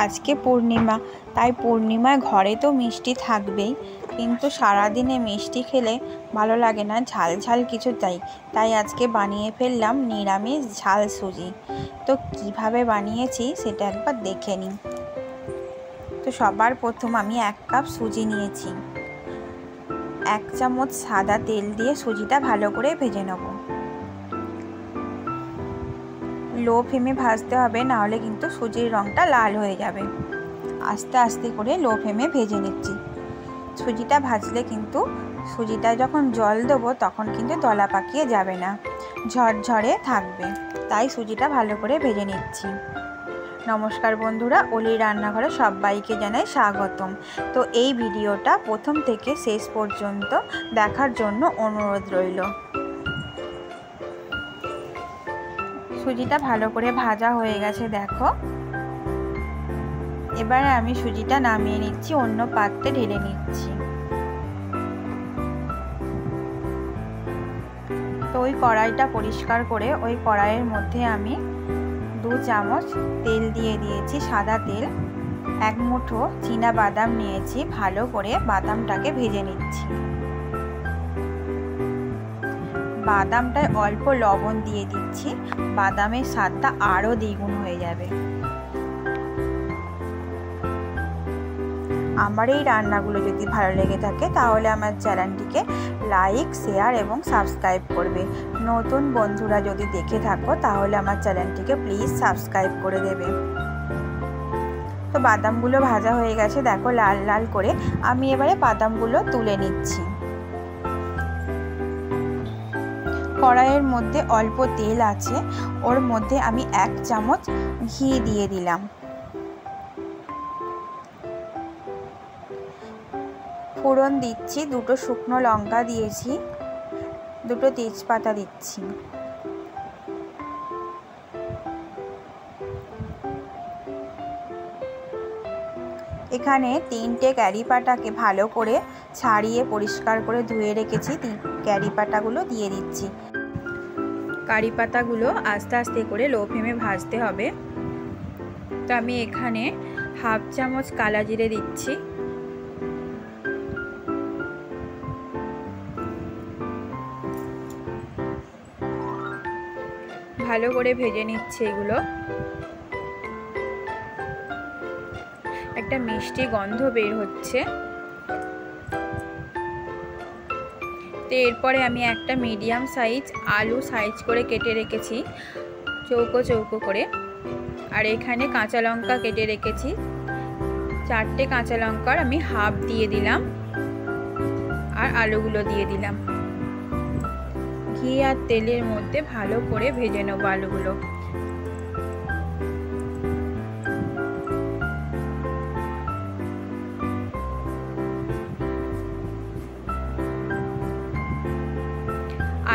আজকে পূর্ণিমা, তাই পূর্ণিমায় ঘরে তো মিষ্টি থাকবেই, কিন্তু সারাদিনে মিষ্টি খেলে ভালো লাগে না, ঝাল ঝাল কিছু চাই। তাই আজকে বানিয়ে ফেললাম নিরামিষ ঝাল সুজি। তো কিভাবে বানিয়েছি সেটা একবার দেখে নিন। তো সবার প্রথম আমি 1 কাপ সুজি নিয়েছি। 1 চামচ সাদা তেল দিয়ে সুজিটা ভালো করে ভেজে নেব। লো ফ্লেমে ভাজতে হবে, নাহলে কিন্তু সুজির রঙটা লাল হয়ে যাবে। আস্তে আস্তে করে লো ফ্লেমে ভেজে নিচ্ছি। সুজিটা ভাজলে কিন্তু সুজিটা যখন জল দেবো তখন কিন্তু দলা পাকিয়ে যাবে না, ঝরঝরে থাকবে। তাই সুজিটা ভালো করে ভেজে নিচ্ছি। নমস্কার বন্ধুরা, অলির রান্নাঘরে সবাইকে জানাই স্বাগতম। তো এই ভিডিওটা প্রথম থেকে শেষ পর্যন্ত দেখার জন্য অনুরোধ রইল। সুজিটা ভালো করে ভাজা হয়ে গেছে দেখো। এবারে আমি সুজিটা নামিয়ে নিচ্ছি, অন্য পাত্রে ঢেলে নিচ্ছি। তো ওই কড়াইটা পরিষ্কার করে ওই কড়াইয়ের মধ্যে আমি 2 চামচ তেল দিয়ে দিয়েছি, সাদা তেল। 1 মুঠো চীনা বাদাম নিয়েছি, ভালো করে বাদামটাকে ভেজে নিচ্ছি। বাদামটায় অল্প লবণ দিয়ে দিচ্ছি, বাদামের স্বাদটা আরও দ্বিগুণ হয়ে যাবে। আমার এই রান্নাগুলো যদি ভালো লেগে থাকে তাহলে আমার চ্যানেলটিকে লাইক, শেয়ার এবং সাবস্ক্রাইব করবে। নতুন বন্ধুরা যদি দেখে থাকো তাহলে আমার চ্যানেলটিকে প্লিজ সাবস্ক্রাইব করে দেবে। তো বাদামগুলো ভাজা হয়ে গেছে দেখো, লাল লাল করে। আমি এবারে বাদামগুলো তুলে নিচ্ছি। কড়াইয়ের মধ্যে অল্প তেল আছে, ওর মধ্যে আমি 1 চামচ ঘি দিয়ে দিলাম। ফোড়ন দিচ্ছি, 2টো শুকনো লঙ্কা দিয়েছি, 2টো তেজপাতা দিচ্ছি। এখানে 3টে ক্যারি পাতাকে ভালো করে ছাড়িয়ে পরিষ্কার করে ধুয়ে রেখেছি, ক্যারি পাতাগুলো দিয়ে দিচ্ছি। কারি পাতাগুলো আস্তে আস্তে করে লো ফ্লেমে ভাজতে হবে। তো আমি এখানে 1/2 চামচ কালা জিরে দিচ্ছি। ভালো করে ভেজে নিচ্ছে এগুলো। একটা মিষ্টি গন্ধ বের হচ্ছে। তো এরপরে আমি একটা মিডিয়াম সাইজ আলু সাইজ করে কেটে রেখেছি, চৌকো চৌকো করে। আর এখানে কাঁচা লঙ্কা কেটে রেখেছি, 4টে কাঁচা লঙ্কার আমি হাফ দিয়ে দিলাম। আর আলুগুলো দিয়ে দিলাম। ঘি আর তেলের মধ্যে ভালো করে ভেজে নেব আলুগুলো।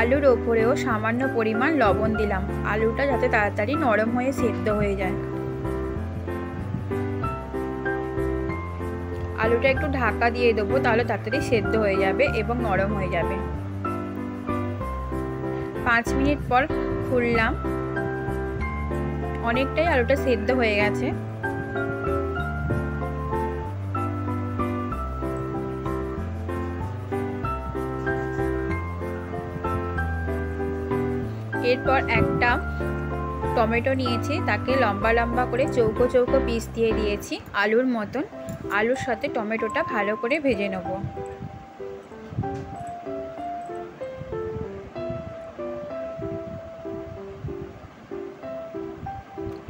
আলুর ওপরেও সামান্য পরিমাণ লবণ দিলাম, আলুটা যাতে তাড়াতাড়ি নরম হয়ে সেদ্ধ হয়ে যায়। আলুটা একটু ঢাকা দিয়ে দেবো, তাহলে তাড়াতাড়ি সেদ্ধ হয়ে যাবে এবং নরম হয়ে যাবে। 5 মিনিট পর খুললাম, অনেকটাই আলুটা সেদ্ধ হয়ে গেছে। এরপর একটা টমেটো নিয়েছি, তাকে লম্বা লম্বা করে চৌকো চৌকো পিস দিয়ে দিয়েছি আলুর মতন। আলুর সাথে টমেটোটা ভালো করে ভেজে নেব।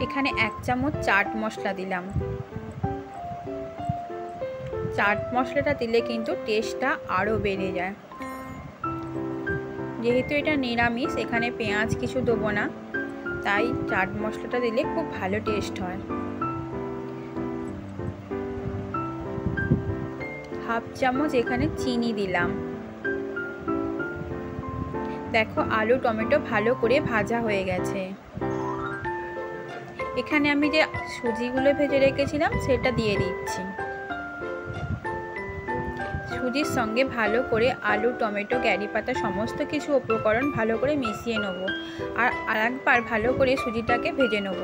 এখানে 1 চামচ চাট মশলা দিলাম। চাট মশলাটা দিলে কিন্তু টেস্টটা আরও বেড়ে যায়। যেহেতু এটা নিরামিষ, এখানে পেঁয়াজ কিছু দেবো না, তাই চাট মশলাটা দিলে খুব ভালো টেস্ট হয়। 1/2 চামচ এখানে চিনি দিলাম। দেখো আলু টমেটো ভালো করে ভাজা হয়ে গেছে। এখানে আমি যে সুজিগুলো ভেজে রেখেছিলাম সেটা দিয়ে দিচ্ছি। সুজির সঙ্গে ভালো করে আলু টমেটো ক্যারি পাতা সমস্ত কিছু উপকরণ ভালো করে মিশিয়ে নেব। আর আরেকবার ভালো করে সুজিটাকে ভেজে নেব।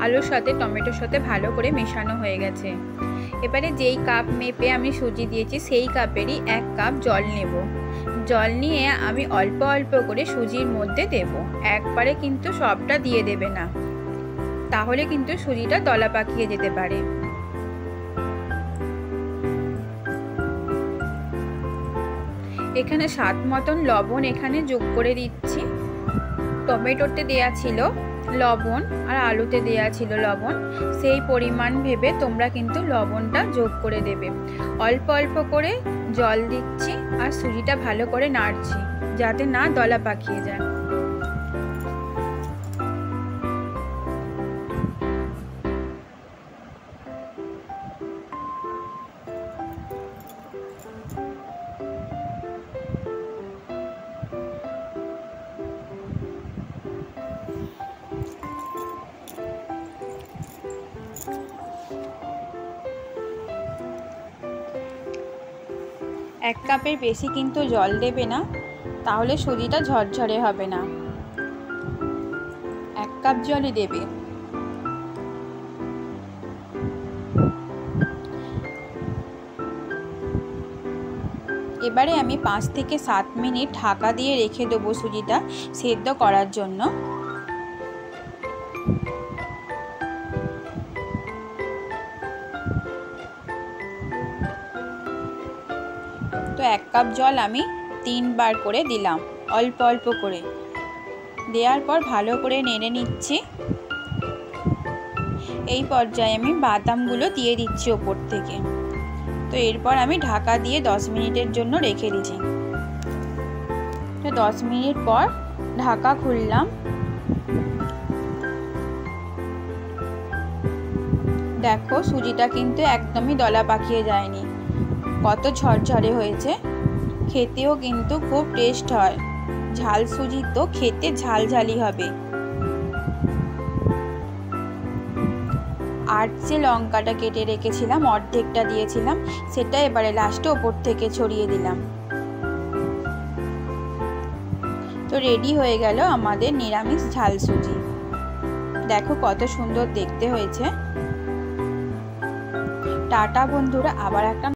আলুর সাথে টমেটোর সাথে ভালো করে মেশানো হয়ে গেছে। এবারে যেই কাপ মেপে আমি সুজি দিয়েছি সেই কাপেরই 1 কাপ জল নেব। জল নিয়ে আমি অল্প অল্প করে সুজির মধ্যে দেব, একবারে কিন্তু সবটা দিয়ে দেবে না, তাহলে কিন্তু সুজিটা দলা পাকিয়ে যেতে পারে। এখানে স্বাদ মতন লবণ এখানে যোগ করে দিচ্ছি। টমেটোতে দেয়া ছিল লবণ আর আলুতে দেয়া ছিল লবণ, সেই পরিমাণ ভেবে তোমরা কিন্তু লবণটা যোগ করে দেবে। অল্প অল্প করে জল দিচ্ছি আর সুজিটা ভালো করে নাড়ছি যাতে না দলা পাকিয়ে যায়। এক কাপের বেশি কিন্তু জল দেবে না, তাহলে সুজিটা ঝরঝরে হবে না। 1 কাপ জলই দেবে। এবারে আমি 5 থেকে 7 মিনিট ঢাকা দিয়ে রেখে দেবো সুজিটা সেদ্ধ করার জন্য। তো 1 কাপ জল আমি 3 বার করে দিলাম, অল্প অল্প করে দেওয়ার পর ভালো করে নেড়ে নিচ্ছি। এই পর্যায়ে আমি বাদামগুলো দিয়ে দিচ্ছি ওপর থেকে। তো এরপর আমি ঢাকা দিয়ে 10 মিনিটের জন্য রেখে দিচ্ছি। তো 10 মিনিট পর ঢাকা খুললাম। দেখো সুজিটা কিন্তু একদমই দলা পাকিয়ে যায়নি, কত ঝরঝরে হয়েছে। খেতেও কিন্তু খুব টেস্ট হয়। ঝাল সুজি তো খেতে ঝালঝালি হবে। আর যে লঙ্কাটা কেটে রেখেছিলাম অর্ধেকটা দিয়েছিলাম, সেটা এবারে লাস্টে ওপর থেকে ছড়িয়ে দিলাম। তো রেডি হয়ে গেল আমাদের নিরামিষ ঝাল সুজি। দেখো কত সুন্দর দেখতে হয়েছে। টাটা বন্ধুরা, আবার একটা